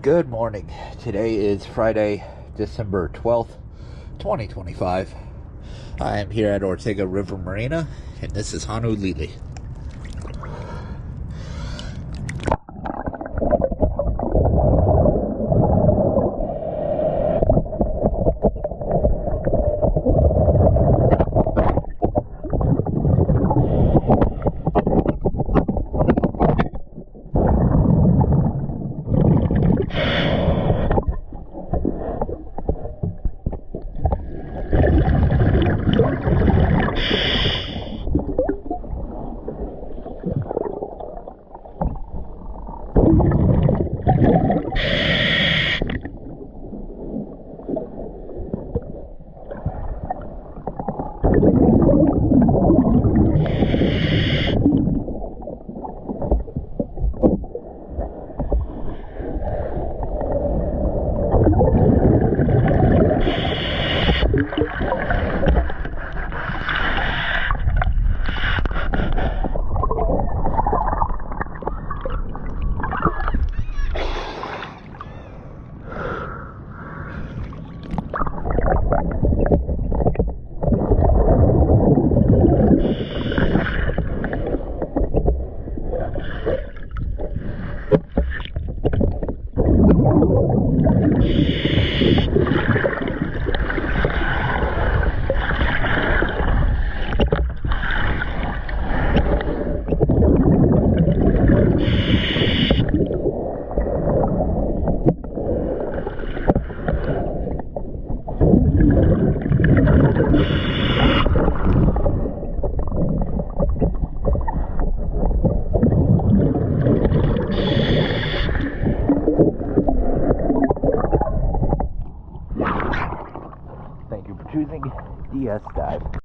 Good morning. Today is Friday, December 12th, 2025. I am here at Ortega River Marina, and this is Honu LeLe. Thank you for choosing DS Dive.